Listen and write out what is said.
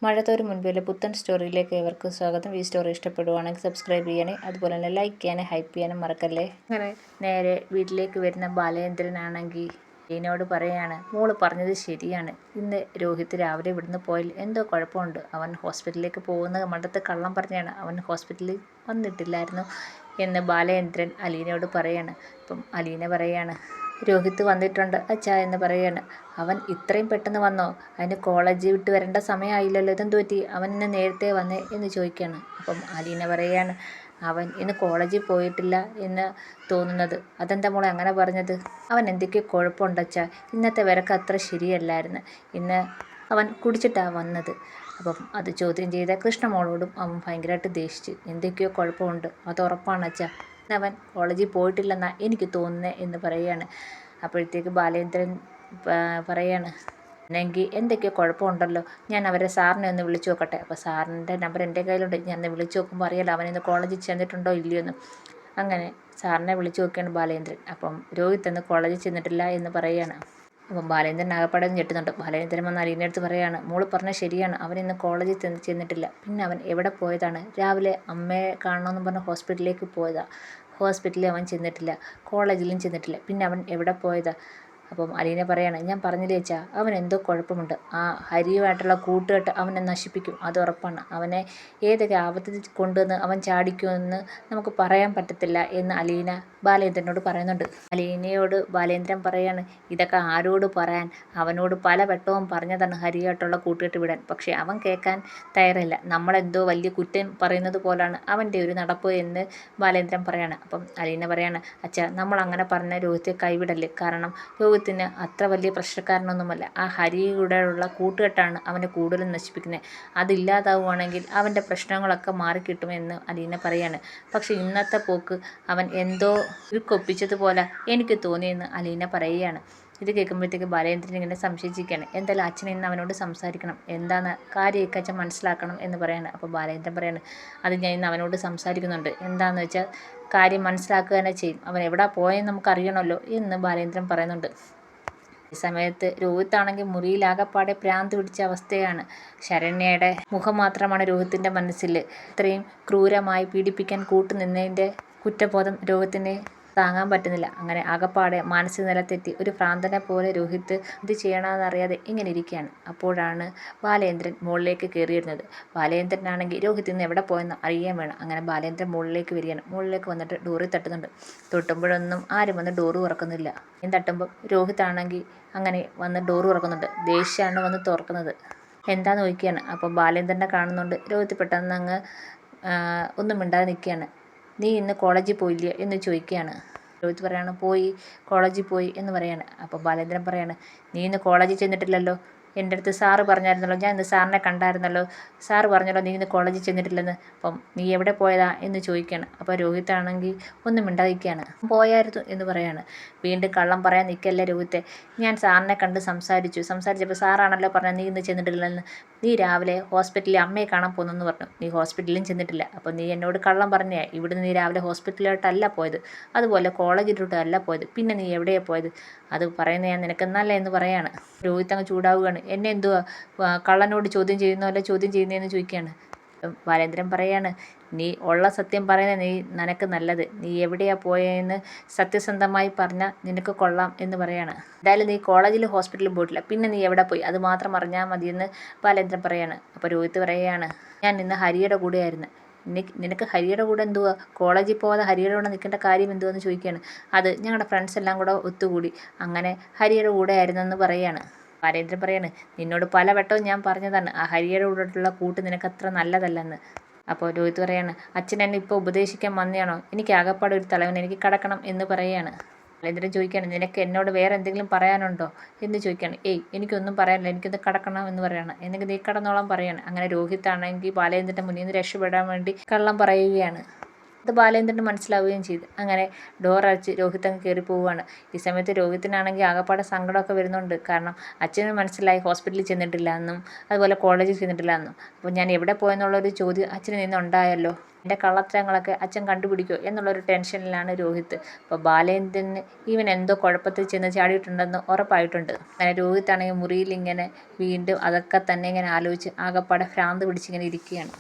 മഴത്തോരു മുൻപിലെ പുത്തൻ സ്റ്റോറിയിലേക്ക് ഏവർക്കും സ്വാഗതം. ഈ സ്റ്റോറി ഇഷ്ടപ്പെടുവാണെങ്കിൽ സബ്സ്ക്രൈബ് ചെയ്യണേ, അതുപോലെ തന്നെ ലൈക്ക് ചെയ്യാനും ഹൈപ്പ് ചെയ്യാനും മറക്കല്ലേ. അങ്ങനെ നേരെ വീട്ടിലേക്ക് വരുന്ന ബാലേന്ദ്രനാണെങ്കിൽ ലീനയോട് പറയാണ്, മോള് പറഞ്ഞത് ശരിയാണ്, ഇന്ന് രോഹിത് രാവിലെ ഇവിടുന്ന് പോയാൽ എന്തോ കുഴപ്പമുണ്ട്. അവൻ ഹോസ്പിറ്റലിലേക്ക് പോകുന്ന മണ്ടത്ത് കള്ളം പറഞ്ഞാണ് അവൻ ഹോസ്പിറ്റലിൽ വന്നിട്ടില്ലായിരുന്നു എന്ന് ബാലേന്ദ്രൻ അലീനയോട് പറയാണ്. അപ്പം അലീന പറയാണ്, രോഹിത് വന്നിട്ടുണ്ട് അച്ഛാ എന്ന് പറയാണ്. അവൻ ഇത്രയും പെട്ടെന്ന് വന്നോ? അതിന് കോളേജ് വിട്ട് വരേണ്ട സമയമായില്ലല്ലോ, ഇതെന്തു പറ്റി? അവൻ ഇന്ന് നേരത്തെ വന്നേ എന്ന് ചോദിക്കുകയാണ്. അപ്പം അലീന പറയാണ്, അവൻ ഇന്ന് കോളേജിൽ പോയിട്ടില്ല എന്ന് തോന്നുന്നത്. അതെന്താ മോളെ അങ്ങനെ പറഞ്ഞത്? അവൻ എന്തൊക്കെയോ കുഴപ്പമുണ്ടച്ചാ, ഇന്നത്തെ വരക്ക് അത്ര ശരിയല്ലായിരുന്നു. ഇന്ന് അവൻ കുടിച്ചിട്ടാണ് വന്നത്. അപ്പം അത് ചോദ്യം ചെയ്ത കൃഷ്ണമോളോടും അവൻ ഭയങ്കരമായിട്ട് ദേഷിച്ച്, എന്തൊക്കെയോ കുഴപ്പമുണ്ട്, അത് ഉറപ്പാണ് അച്ഛാ, അവൻ കോളേജിൽ പോയിട്ടില്ലെന്നാണ് എനിക്ക് തോന്നുന്നത് എന്ന് പറയുകയാണ്. അപ്പോഴത്തേക്ക് ബാലേന്ദ്രൻ പറയാണ്, എന്നെങ്കിൽ എന്തൊക്കെയോ കുഴപ്പമുണ്ടല്ലോ, ഞാൻ അവരെ സാറിനെ ഒന്ന് വിളിച്ചു നോക്കട്ടെ. അപ്പോൾ സാറിൻ്റെ നമ്പർ എൻ്റെ കയ്യിലുണ്ട്, ഞാൻ ഒന്ന് വിളിച്ചു നോക്കുമ്പോൾ അറിയാലോ അവനിന്ന് കോളേജിൽ ചെന്നിട്ടുണ്ടോ ഇല്ലയോ എന്ന്. അങ്ങനെ സാറിനെ വിളിച്ചു നോക്കിയാണ് ബാലേന്ദ്രൻ. അപ്പം രോഹിത് എന്ന് കോളേജിൽ ചെന്നിട്ടില്ല എന്ന് പറയുകയാണ്. അപ്പം ബാലേന്ദ്രൻ ആകപ്പാടെ ഞെട്ടുന്നുണ്ട്. ബാലേന്ദ്രൻ വന്ന് അലീൻ്റെ അടുത്ത് പറയാണ്, മോള് പറഞ്ഞാൽ ശരിയാണ്, അവൻ ഇന്ന് കോളേജിൽ ചെന്നിട്ടില്ല. പിന്നെ അവൻ എവിടെ പോയതാണ്? രാവിലെ അമ്മയെ കാണണമെന്ന് പറഞ്ഞ് ഹോസ്പിറ്റലിലേക്ക് പോയതാണ്. ഹോസ്പിറ്റലിൽ അവൻ ചെന്നിട്ടില്ല, കോളേജിലും ചെന്നിട്ടില്ല. പിന്നെ അവൻ എവിടെ പോയതാണ്? അപ്പം അലീന പറയാണ്, ഞാൻ പറഞ്ഞില്ലേ അച്ഛാ, അവൻ എന്തോ കുഴപ്പമുണ്ട്. ആ ഹരിയുമായിട്ടുള്ള കൂട്ടുകെട്ട് അവനെ നശിപ്പിക്കും, അത് ഉറപ്പാണ്. അവനെ ഏതൊക്കെ ആപത്തിൽ കൊണ്ടുവന്ന് അവൻ ചാടിക്കുമെന്ന് നമുക്ക് പറയാൻ പറ്റത്തില്ല എന്ന് അലീന ബാലേന്ദ്രനോട് പറയുന്നുണ്ട്. അലീനയോട് ബാലേന്ദ്രൻ പറയാണ്, ഇതൊക്കെ ആരോട് പറയാൻ? അവനോട് പല വട്ടവും പറഞ്ഞതാണ് ഹരിയായിട്ടുള്ള കൂട്ടുകെട്ട് വിടാൻ, പക്ഷേ അവൻ കേൾക്കാൻ തയ്യാറില്ല. നമ്മളെന്തോ വലിയ കുറ്റം പറയുന്നത് പോലാണ് അവൻ്റെ ഒരു നടപ്പ് എന്ന് ബാലേന്ദ്രൻ പറയാണ്. അപ്പം അലീന പറയാണ്, അച്ഛാ, നമ്മൾ അങ്ങനെ പറഞ്ഞ രോഹിത്തെ കൈവിടല്ലേ, കാരണം രോഹിത്തിന് അത്ര വലിയ പ്രശ്നക്കാരനൊന്നുമല്ല. ആ ഹരിയുടെയുള്ള കൂട്ടുകെട്ടാണ് അവനെ കൂടുതലും നശിപ്പിക്കുന്നത്. അതില്ലാതാവുകയാണെങ്കിൽ അവൻ്റെ പ്രശ്നങ്ങളൊക്കെ മാറിക്കിട്ടുമെന്ന് അലീന പറയാണ്. പക്ഷേ ഇന്നത്തെ പോക്ക് അവൻ എന്തോ ഇറുക്കൊപ്പിച്ചതുപോലെ എനിക്ക് തോന്നിയെന്ന് അലീന പറയുകയാണ്. ഇത് കേൾക്കുമ്പോഴത്തേക്ക് ബാലേന്ദ്രൻ ഇങ്ങനെ സംശയിച്ചിരിക്കുകയാണ്. എന്തായാലും അച്ഛൻ ഇന്ന് അവനോട് സംസാരിക്കണം, എന്താണെന്ന് കാര്യമൊക്കെ അച്ഛൻ മനസ്സിലാക്കണം എന്ന് പറയാണ്. അപ്പോൾ ബാലേന്ദ്രൻ പറയാണ്, അത് ഞാൻ ഇന്ന് അവനോട് സംസാരിക്കുന്നുണ്ട്, എന്താണെന്ന് വെച്ചാൽ കാര്യം മനസ്സിലാക്കുക തന്നെ ചെയ്യും. അവൻ എവിടെ പോയെന്ന് നമുക്കറിയണമല്ലോ എന്ന് ബാലേന്ദ്രൻ പറയുന്നുണ്ട്. ഈ സമയത്ത് രോഹിത്താണെങ്കിൽ മുറിയിലാകപ്പാടെ ഭ്രാന്ത് പിടിച്ച അവസ്ഥയാണ്. ശരണ്യയുടെ മുഖം മാത്രമാണ് രോഹിത്തിൻ്റെ മനസ്സിൽ. ഇത്രയും ക്രൂരമായി പീഡിപ്പിക്കാൻ കൂട്ടുനിന്നതിൻ്റെ കുറ്റബോധം രോഹിത്തിനെ താങ്ങാൻ പറ്റുന്നില്ല. അങ്ങനെ ആകപ്പാടെ മാനസിക നിലത്തെറ്റി ഒരു ഭ്രാന്തനെ പോലെ രോഹിത്ത് എന്ത് ചെയ്യണമെന്നറിയാതെ ഇങ്ങനെ ഇരിക്കുകയാണ്. അപ്പോഴാണ് ബാലേന്ദ്രൻ മുകളിലേക്ക് കയറി വരുന്നത്. ബാലേന്ദ്രനാണെങ്കിൽ രോഹിത്ത് ഇന്ന് എവിടെ പോയെന്ന് അറിയാൻ വേണം. അങ്ങനെ ബാലേന്ദ്രൻ മുകളിലേക്ക് വരികയാണ്. മുകളിലേക്ക് വന്നിട്ട് ഡോറിൽ തട്ടുന്നുണ്ട്. തൊട്ടുമ്പോഴൊന്നും ആരും വന്ന് ഡോറ് തുറക്കുന്നില്ല. തട്ടുമ്പോൾ രോഹിത്താണെങ്കിൽ അങ്ങനെ വന്ന് ഡോറ് തുറക്കുന്നുണ്ട്. ദേഷ്യമാണ് വന്ന് തുറക്കുന്നത്. എന്താന്ന് ചോദിക്കുകയാണ്. അപ്പോൾ ബാലേന്ദ്രനെ കാണുന്നുണ്ട്. രോഹിത്ത് പെട്ടെന്ന് അങ്ങ് ഒന്നും മിണ്ടാതെ നിൽക്കുകയാണ്. നീ ഇന്ന് കോളേജിൽ പോയില്ലേ എന്ന് ചോദിക്കുകയാണ്. രോഹിത് പറയാണ്, പോയി, കോളേജിൽ പോയി എന്ന് പറയാണ്. അപ്പോൾ ബാലേന്ദ്രൻ പറയാണ്, നീ ഇന്ന് കോളേജിൽ ചെന്നിട്ടില്ലല്ലോ, എൻ്റെ അടുത്ത് സാറ് പറഞ്ഞായിരുന്നല്ലോ, ഞാൻ ഇന്ന് സാറിനെ കണ്ടായിരുന്നല്ലോ, സാറ് പറഞ്ഞല്ലോ നീ ഇന്ന് കോളേജിൽ ചെന്നിട്ടില്ലെന്ന്, അപ്പം നീ എവിടെ പോയതാ എന്ന് ചോദിക്കുകയാണ്. അപ്പോൾ രോഹിത്താണെങ്കിൽ ഒന്നും മിണ്ടാതിരിക്കുകയാണ്. പോയായിരുന്നു എന്ന് പറയാണ്. വീണ്ടും കള്ളം പറയാൻ നിൽക്കല്ലേ രോഹിത്തെ, ഞാൻ സാറിനെ കണ്ട് സംസാരിച്ചപ്പോൾ സാറാണല്ലോ പറഞ്ഞത് നീ ഇന്ന് ചെന്നിട്ടില്ലെന്ന്. നീ രാവിലെ ഹോസ്പിറ്റലിൽ അമ്മയെ കാണാൻ പോകുന്നെന്ന് പറഞ്ഞു, നീ ഹോസ്പിറ്റലിലും ചെന്നിട്ടില്ല. അപ്പോൾ നീ എന്നോട് കള്ളം പറഞ്ഞേ, ഇവിടുന്ന് നീ രാവിലെ ഹോസ്പിറ്റലിലോട്ടല്ല പോയത്, അതുപോലെ കോളേജിലോട്ടല്ല പോയത്, പിന്നെ നീ എവിടെയാണ് പോയത്? അത് പറയുന്നത് ഞാൻ നിനക്ക് നല്ല എന്ന് പറയാണ്. രോഹിത് അങ്ങ് ചൂടാവുകയാണ്. എന്നെ എന്തുവാ കള്ളനോട് ചോദ്യം ചെയ്യുന്നതല്ല ചോദ്യം ചെയ്യുന്നതെന്ന് ചോദിക്കുകയാണ്. ബാലേന്ദ്രൻ പറയാണ്, നീ ഉള്ള സത്യം പറയുന്നത് നിനക്ക് നല്ലത്, നീ എവിടെയാ പോയതെന്ന് സത്യസന്ധമായി പറഞ്ഞാൽ നിനക്ക് കൊള്ളാം എന്ന് പറയാണ്. എന്തായാലും നീ കോളേജിൽ ഹോസ്പിറ്റലിൽ പോയിട്ടില്ല, പിന്നെ നീ എവിടെ പോയി അത് മാത്രം അറിഞ്ഞാൽ മതിയെന്ന് ബാലേന്ദ്രൻ പറയാണ്. അപ്പോൾ രോഹിത് പറയുകയാണ്, ഞാൻ ഇന്ന് ഹരിയുടെ കൂടെയായിരുന്നു. നിനക്ക് ഹരിയുടെ കൂടെ എന്തുവാ? കോളേജിൽ പോകാതെ ഹരിയുടെ കൂടെ നിൽക്കേണ്ട കാര്യം എന്തുവാന്ന് ചോദിക്കുകയാണ്. അത് ഞങ്ങളുടെ ഫ്രണ്ട്സ് എല്ലാം കൂടെ ഒത്തുകൂടി അങ്ങനെ ഹരിയുടെ കൂടെ ആയിരുന്നെന്ന് പറയുകയാണ്. ബാലേന്ദ്രൻ പറയാണ്, നിന്നോട് പലവട്ടവും ഞാൻ പറഞ്ഞതാണ് ആ ഹരിയുടെ കൂടെയുള്ള കൂട്ട് നിനക്കത്ര നല്ലതല്ലെന്ന്. അപ്പോൾ രോഹിത് പറയാണ്, അച്ഛൻ എന്നെ ഇപ്പോൾ ഉപദേശിക്കാൻ വന്നതാണോ? എനിക്ക് ആകപ്പാടെ ഒരു തലവൻ, എനിക്ക് കിടക്കണം എന്ന് പറയുകയാണ്. ബാലേന്ദ്രൻ ചോദിക്കുകയാണ്, നിനക്ക് എന്നോട് വേറെ എന്തെങ്കിലും പറയാനുണ്ടോ എന്ന് ചോദിക്കുകയാണ്. ഏയ്, എനിക്കൊന്നും പറയാനില്ല, എനിക്കൊന്ന് കിടക്കണം എന്ന് പറയാണ്. എനിക്ക് നീ കിടന്നോളം പറയാണ്. അങ്ങനെ രോഹിത്താണെങ്കിൽ ബാലേന്ദ്രൻ്റെ മുന്നിൽ നിന്ന് രക്ഷപ്പെടാൻ വേണ്ടി കള്ളം പറയുകയാണ്. അത് ബാലേന്ദ്രന് മനസ്സിലാവുകയും ചെയ്തു. അങ്ങനെ ഡോർ അടച്ച് രോഹിത് അങ്ങ് കയറി പോവുകയാണ്. ഈ സമയത്ത് രോഹിത്തിനാണെങ്കിൽ ആകപ്പാടെ സങ്കടമൊക്കെ വരുന്നുണ്ട്. കാരണം അച്ഛന് മനസ്സിലായി ഹോസ്പിറ്റലിൽ ചെന്നിട്ടില്ല എന്നും അതുപോലെ കോളേജിൽ ചെന്നിട്ടില്ല എന്നും. അപ്പോൾ ഞാൻ എവിടെ പോയെന്നുള്ളൊരു ചോദ്യം അച്ഛന് നിന്നുണ്ടായല്ലോ, എൻ്റെ കള്ളത്തരങ്ങളൊക്കെ അച്ഛൻ കണ്ടുപിടിക്കുമോ എന്നുള്ളൊരു ടെൻഷനിലാണ് രോഹിത്. അപ്പോൾ ബാലേന്ദ്രന് ഇവൻ എന്തോ കുഴപ്പത്തിൽ ചെന്ന് ചാടിയിട്ടുണ്ടെന്ന് ഉറപ്പായിട്ടുണ്ട്. അങ്ങനെ രോഹിത്താണെങ്കിൽ മുറിയിൽ ഇങ്ങനെ വീണ്ടും അതൊക്കെ തന്നെ ഇങ്ങനെ ആലോചിച്ച് ആകപ്പാടെ ഭ്രാന്ത് പിടിച്ചിങ്ങനെ ഇരിക്കുകയാണ്.